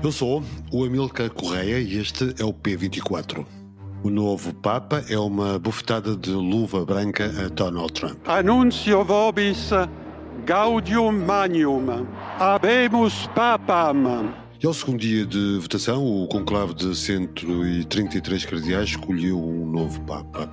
Eu sou o Amílcar Correia e este é o P24. O novo Papa é uma bufetada de luva branca a Donald Trump. Annuncio vobis gaudium magnum, habemus papam. E ao segundo dia de votação, o conclave de 133 cardeais escolheu um novo Papa.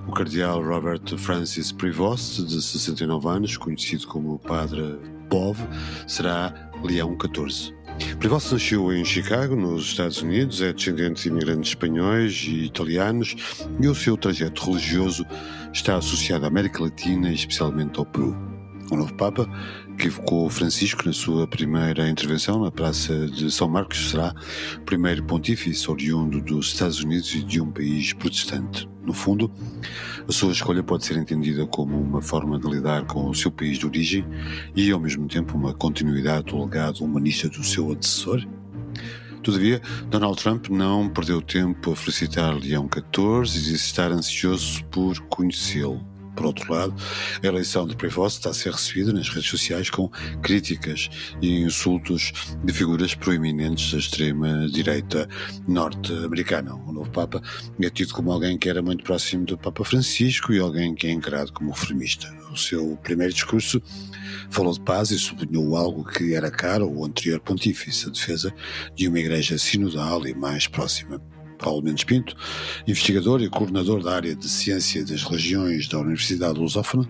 O cardeal Robert Francis Prevost, de 69 anos, conhecido como Padre Bob, será Leão XIV. Prevost nasceu em Chicago, nos Estados Unidos, é descendente de imigrantes espanhóis e italianos e o seu trajeto religioso está associado à América Latina e especialmente ao Peru. O novo Papa, que evocou Francisco na sua primeira intervenção na Praça de São Marcos, será o primeiro pontífice oriundo dos Estados Unidos e de um país protestante. No fundo, a sua escolha pode ser entendida como uma forma de lidar com o seu país de origem e, ao mesmo tempo, uma continuidade do legado humanista do seu antecessor. Todavia, Donald Trump não perdeu tempo a felicitar Leão XIV e diz estar ansioso por conhecê-lo. Por outro lado, a eleição de Prevost está a ser recebida nas redes sociais com críticas e insultos de figuras proeminentes da extrema-direita norte-americana. O novo Papa é tido como alguém que era muito próximo do Papa Francisco e alguém que é encarado como reformista. O seu primeiro discurso falou de paz e sublinhou algo que era caro ao anterior pontífice, a defesa de uma igreja sinodal e mais próxima. Paulo Mendes Pinto, investigador e coordenador da área de Ciência das Religiões da Universidade Lusófona,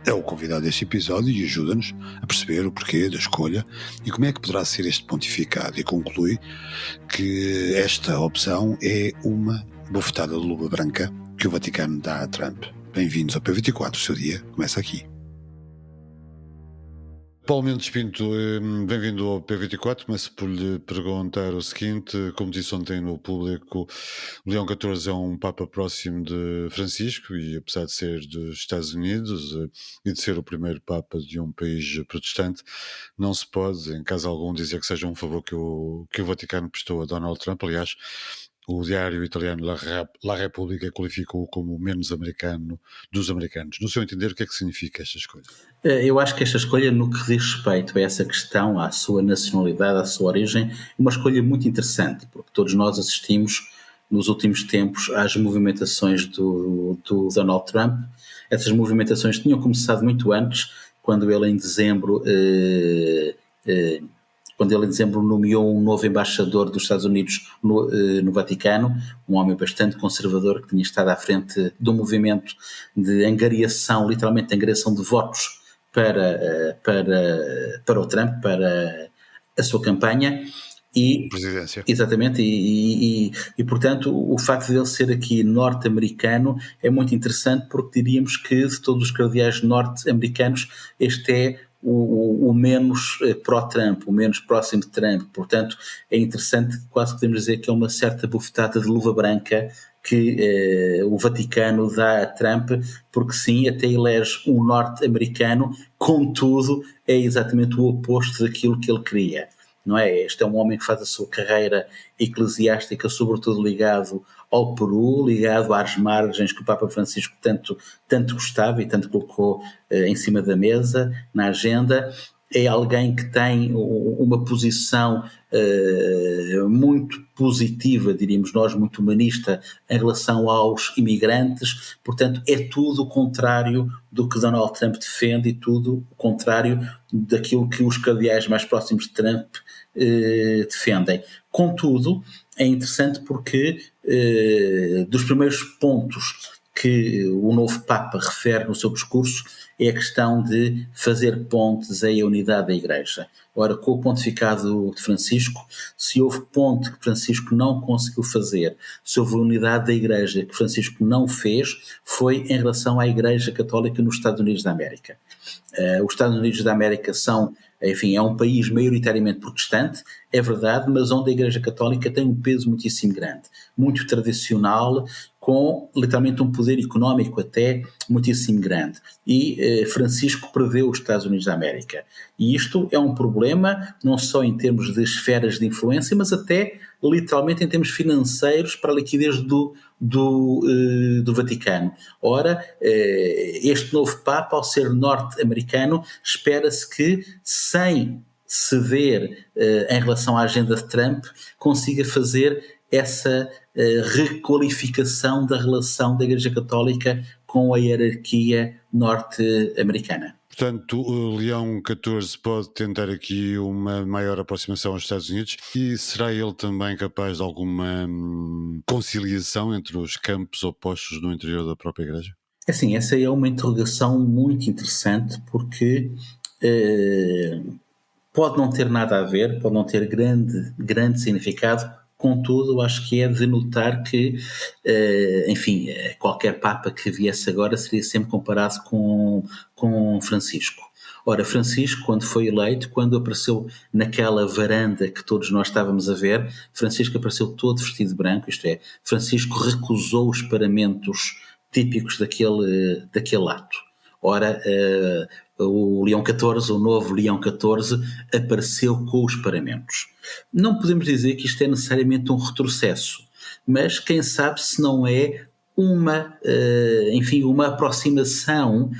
é o convidado deste episódio e ajuda-nos a perceber o porquê da escolha e como é que poderá ser este pontificado, e conclui que esta opção é uma bofetada de luva branca que o Vaticano dá a Trump. Bem-vindos ao P24, o seu dia começa aqui. Paulo Mendes Pinto, bem-vindo ao P24. Começo por lhe perguntar o seguinte: como disse ontem no público, Leão XIV é um Papa próximo de Francisco e, apesar de ser dos Estados Unidos e de ser o primeiro Papa de um país protestante, não se pode, em caso algum, dizer que seja um favor que o Vaticano prestou a Donald Trump. Aliás, o diário italiano La Repubblica qualificou-o como o menos americano dos americanos. No seu entender, o que é que significa esta escolha? Eu acho que esta escolha, no que diz respeito a essa questão, à sua nacionalidade, à sua origem, é uma escolha muito interessante, porque todos nós assistimos nos últimos tempos às movimentações do Donald Trump. Essas movimentações tinham começado muito antes, quando ele em dezembro nomeou um novo embaixador dos Estados Unidos no Vaticano, um homem bastante conservador que tinha estado à frente do movimento de angariação, literalmente angariação de votos para o Trump, para a sua campanha. E, presidência. Exatamente, e portanto o facto de ele ser aqui norte-americano é muito interessante, porque diríamos que de todos os cardeais norte-americanos este é o menos pró-Trump, o menos próximo de Trump. Portanto é interessante, quase podemos dizer que é uma certa bufetada de luva branca que o Vaticano dá a Trump, porque sim, até elege um norte-americano, contudo é exatamente o oposto daquilo que ele queria. Não é? Este é um homem que faz a sua carreira eclesiástica sobretudo ligado ao Peru, ligado às margens que o Papa Francisco tanto gostava e tanto colocou em cima da mesa, na agenda. É alguém que tem uma posição muito positiva, diríamos nós, muito humanista em relação aos imigrantes. Portanto, é tudo o contrário do que Donald Trump defende e tudo o contrário daquilo que os cardeais mais próximos de Trump defendem. Contudo, é interessante porque dos primeiros pontos que o novo Papa refere no seu discurso é a questão de fazer pontes à unidade da Igreja. Ora, com o pontificado de Francisco, se houve ponte que Francisco não conseguiu fazer, se houve unidade da Igreja que Francisco não fez, foi em relação à Igreja Católica nos Estados Unidos da América. Os Estados Unidos da América é um país maioritariamente protestante, é verdade, mas onde a Igreja Católica tem um peso muitíssimo grande, muito tradicional, com literalmente um poder económico até muitíssimo grande. E Francisco perdeu os Estados Unidos da América. E isto é um problema não só em termos de esferas de influência, mas até literalmente em termos financeiros para a liquidez do Vaticano. Ora, este novo Papa, ao ser norte-americano, espera-se que sem ceder em relação à agenda de Trump, consiga fazer essa requalificação da relação da Igreja Católica com a hierarquia norte-americana. Portanto, o Leão XIV pode tentar aqui uma maior aproximação aos Estados Unidos, e será ele também capaz de alguma conciliação entre os campos opostos no interior da própria Igreja? Assim, essa é uma interrogação muito interessante, porque pode não ter nada a ver, pode não ter grande significado. Contudo, eu acho que é de notar que, enfim, qualquer Papa que viesse agora seria sempre comparado com Francisco. Ora, Francisco, quando foi eleito, quando apareceu naquela varanda que todos nós estávamos a ver, Francisco apareceu todo vestido de branco, isto é, Francisco recusou os paramentos típicos daquele ato. Ora, o Leão XIV, o novo Leão XIV, apareceu com os paramentos. Não podemos dizer que isto é necessariamente um retrocesso, mas quem sabe se não é uma aproximação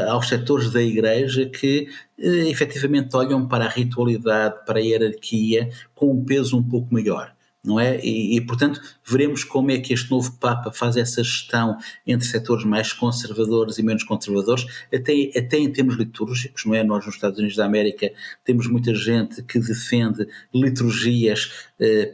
aos setores da Igreja que efetivamente olham para a ritualidade, para a hierarquia, com um peso um pouco maior. Não é? Portanto, veremos como é que este novo Papa faz essa gestão entre setores mais conservadores e menos conservadores, até em termos litúrgicos, não é? Nós nos Estados Unidos da América temos muita gente que defende liturgias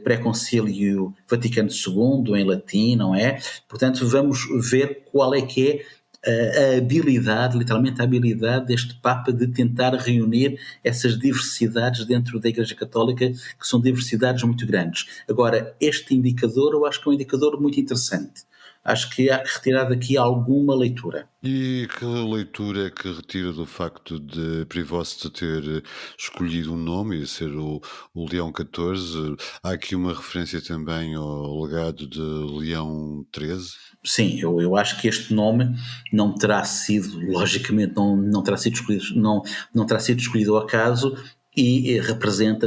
pré-concílio Vaticano II, em latim, não é? Portanto, vamos ver qual é que é a habilidade, literalmente a habilidade deste Papa de tentar reunir essas diversidades dentro da Igreja Católica, que são diversidades muito grandes. Agora, este indicador eu acho que é um indicador muito interessante. Acho que há que retirar daqui alguma leitura. E que leitura é que retira do facto de Prevost ter escolhido um nome e ser o Leão XIV? Há aqui uma referência também ao legado de Leão XIII? Sim, eu acho que este nome não terá sido, logicamente, não terá sido escolhido, não terá sido escolhido ao acaso, e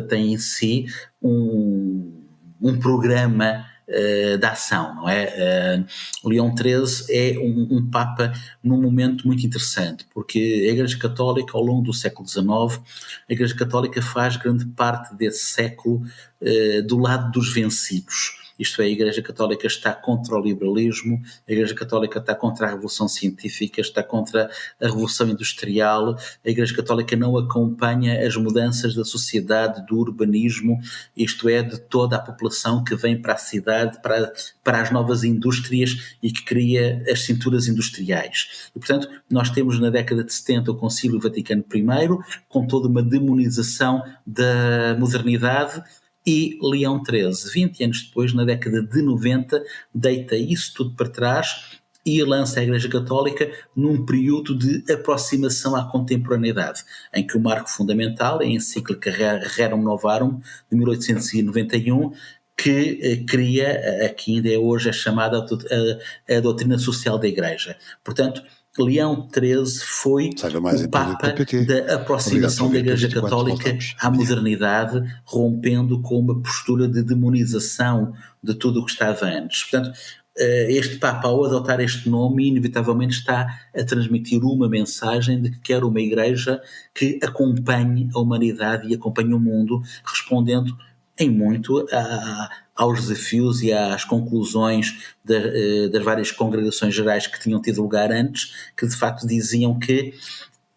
tem em si um programa da ação, não é? O Leão XIII é um Papa num momento muito interessante, porque a Igreja Católica, ao longo do século XIX, a Igreja Católica faz grande parte desse século do lado dos vencidos. Isto é, a Igreja Católica está contra o liberalismo, a Igreja Católica está contra a Revolução Científica, está contra a Revolução Industrial, a Igreja Católica não acompanha as mudanças da sociedade, do urbanismo, isto é, de toda a população que vem para a cidade, para as novas indústrias e que cria as cinturas industriais. E, portanto, nós temos na década de 70 o Concílio Vaticano I, com toda uma demonização da modernidade, e Leão XIII, 20 anos depois, na década de 90, deita isso tudo para trás e lança a Igreja Católica num período de aproximação à contemporaneidade, em que o marco fundamental é a encíclica Rerum Novarum, de 1891, que cria, aqui ainda é hoje, a chamada a doutrina social da Igreja. Portanto, Leão XIII foi o Papa da aproximação da Igreja Católica à modernidade, rompendo com uma postura de demonização de tudo o que estava antes. Portanto, este Papa, ao adotar este nome, inevitavelmente está a transmitir uma mensagem de que quer uma Igreja que acompanhe a humanidade e acompanhe o mundo, respondendo em muito aos desafios e às conclusões das várias congregações gerais que tinham tido lugar antes, que de facto diziam que,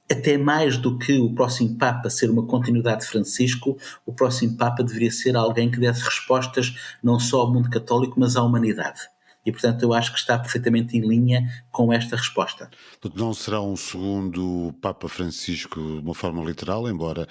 até mais do que o próximo Papa ser uma continuidade de Francisco, o próximo Papa deveria ser alguém que desse respostas não só ao mundo católico, mas à humanidade. E, portanto, eu acho que está perfeitamente em linha com esta resposta. Não será um segundo Papa Francisco de uma forma literal, embora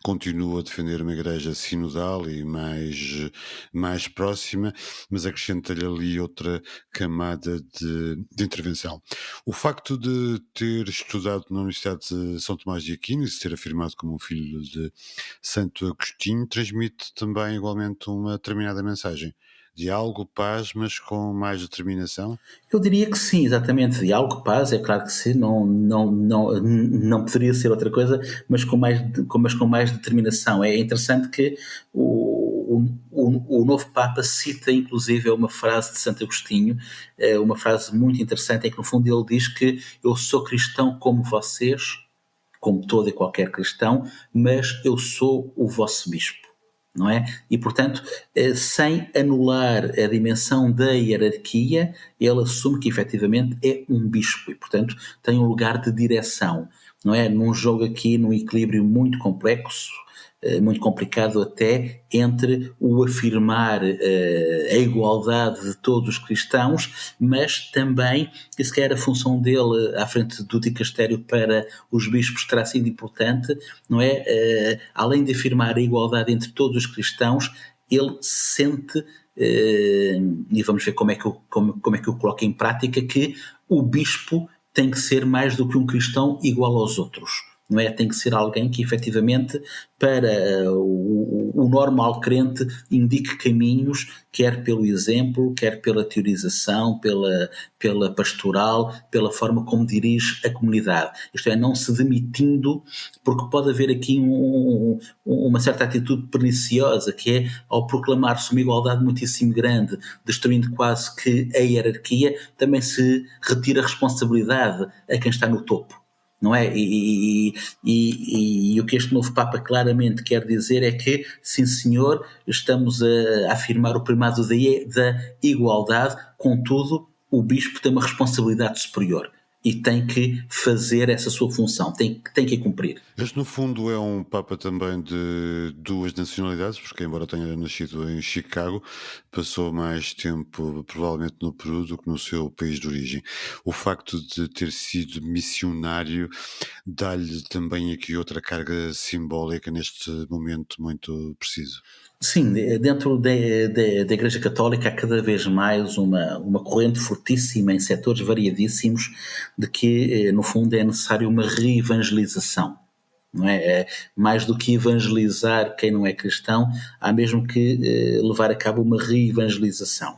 continue a defender uma igreja sinodal e mais próxima, mas acrescenta-lhe ali outra camada de intervenção. O facto de ter estudado na Universidade de São Tomás de Aquino e se ter afirmado como um filho de Santo Agostinho transmite também igualmente uma determinada mensagem. Diálogo, paz, mas com mais determinação? Eu diria que sim, exatamente. Diálogo, paz, é claro que sim, não poderia ser outra coisa, mas com mais determinação. É interessante que o novo Papa cita, inclusive, uma frase de Santo Agostinho, uma frase muito interessante, é que no fundo ele diz que eu sou cristão como vocês, como todo e qualquer cristão, mas eu sou o vosso bispo, não é? E, portanto, sem anular a dimensão da hierarquia, ele assume que efetivamente é um bispo e, portanto, tem um lugar de direção, não é? Num jogo aqui, num equilíbrio muito complexo, muito complicado até, entre o afirmar a igualdade de todos os cristãos, mas também, que se calhar a função dele à frente do dicastério para os bispos terá sido importante, não é? Além de afirmar a igualdade entre todos os cristãos, ele sente, e vamos ver como é que eu coloco em prática, que o bispo tem que ser mais do que um cristão igual aos outros. Não é? Tem que ser alguém que efetivamente para o normal crente indique caminhos, quer pelo exemplo, quer pela teorização, pela pastoral, pela forma como dirige a comunidade. Isto é, não se demitindo, porque pode haver aqui uma certa atitude perniciosa, que é ao proclamar-se uma igualdade muitíssimo grande, destruindo quase que a hierarquia, também se retira a responsabilidade a quem está no topo. Não é? E o que este novo Papa claramente quer dizer é que, sim senhor, estamos a afirmar o primado da igualdade, contudo, o bispo tem uma responsabilidade superior e tem que fazer essa sua função, tem que a cumprir. Este, no fundo, é um Papa também de duas nacionalidades, porque, embora tenha nascido em Chicago, passou mais tempo, provavelmente, no Peru do que no seu país de origem. O facto de ter sido missionário dá-lhe também aqui outra carga simbólica neste momento muito preciso. Sim, dentro da Igreja Católica há cada vez mais uma corrente fortíssima em setores variadíssimos de que, no fundo, é necessário uma reevangelização. Não é? Mais do que evangelizar quem não é cristão, há mesmo que levar a cabo uma reevangelização.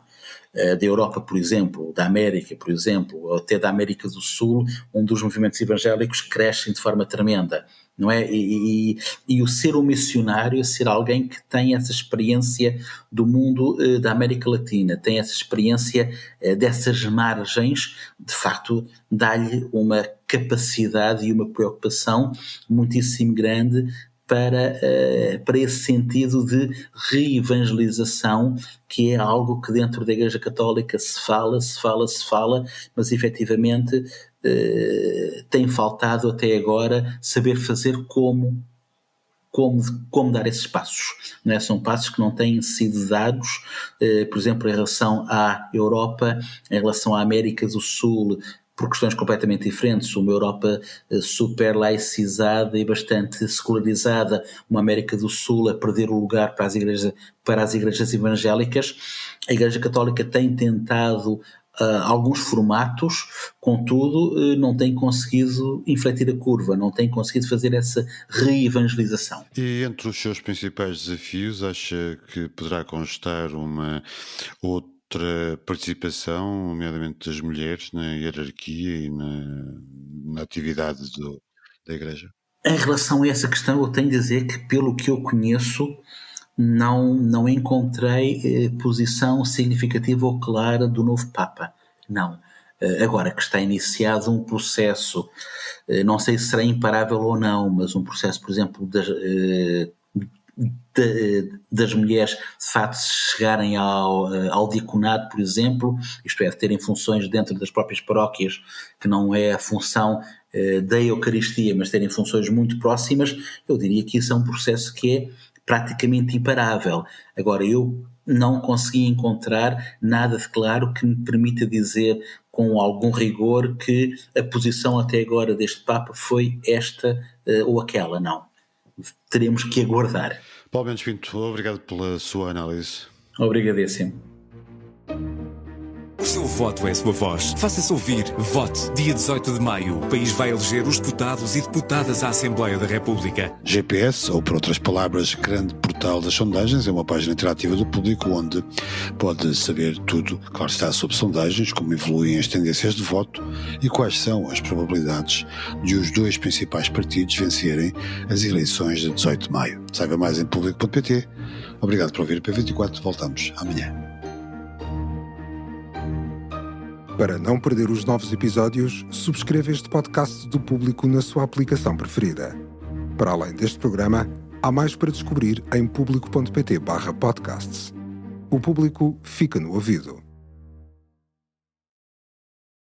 Da Europa, por exemplo, da América, por exemplo, ou até da América do Sul, onde os movimentos evangélicos crescem de forma tremenda. Não é? E o ser um missionário, ser alguém que tem essa experiência do mundo da América Latina, tem essa experiência dessas margens, de facto dá-lhe uma capacidade e uma preocupação muitíssimo grande para esse sentido de reevangelização, que é algo que dentro da Igreja Católica se fala, mas efetivamente tem faltado até agora saber fazer como dar esses passos. Não é? São passos que não têm sido dados, por exemplo, em relação à Europa, em relação à América do Sul, por questões completamente diferentes, uma Europa super laicizada e bastante secularizada, uma América do Sul a perder o lugar para as igrejas evangélicas. A Igreja Católica tem tentado alguns formatos, contudo não tem conseguido infletir a curva, não tem conseguido fazer essa reevangelização. E entre os seus principais desafios, acha que poderá constar uma outra participação, nomeadamente das mulheres, na hierarquia e na atividade da Igreja? Em relação a essa questão, eu tenho de dizer que, pelo que eu conheço, não encontrei posição significativa ou clara do novo Papa. Não. Agora que está iniciado um processo, não sei se será imparável ou não, mas um processo, por exemplo, das mulheres de facto chegarem ao diaconato, por exemplo, isto é, de terem funções dentro das próprias paróquias, que não é a função da Eucaristia, mas terem funções muito próximas, eu diria que isso é um processo que é praticamente imparável. Agora, eu não consegui encontrar nada de claro que me permita dizer com algum rigor que a posição até agora deste Papa foi esta ou aquela, não. Teremos que aguardar. Paulo Mendes Pinto, obrigado pela sua análise. Obrigadíssimo. O seu voto é a sua voz. Faça-se ouvir. Vote. Dia 18 de maio. O país vai eleger os deputados e deputadas à Assembleia da República. GPS, ou por outras palavras, Grande Portal das Sondagens, é uma página interativa do público onde pode saber tudo, claro está, sobre sondagens, como evoluem as tendências de voto e quais são as probabilidades de os dois principais partidos vencerem as eleições de 18 de maio. Saiba mais em público.pt. Obrigado por ouvir o P24. Voltamos amanhã. Para não perder os novos episódios, subscreva este podcast do Público na sua aplicação preferida. Para além deste programa, há mais para descobrir em público.pt/podcasts. O Público fica no ouvido.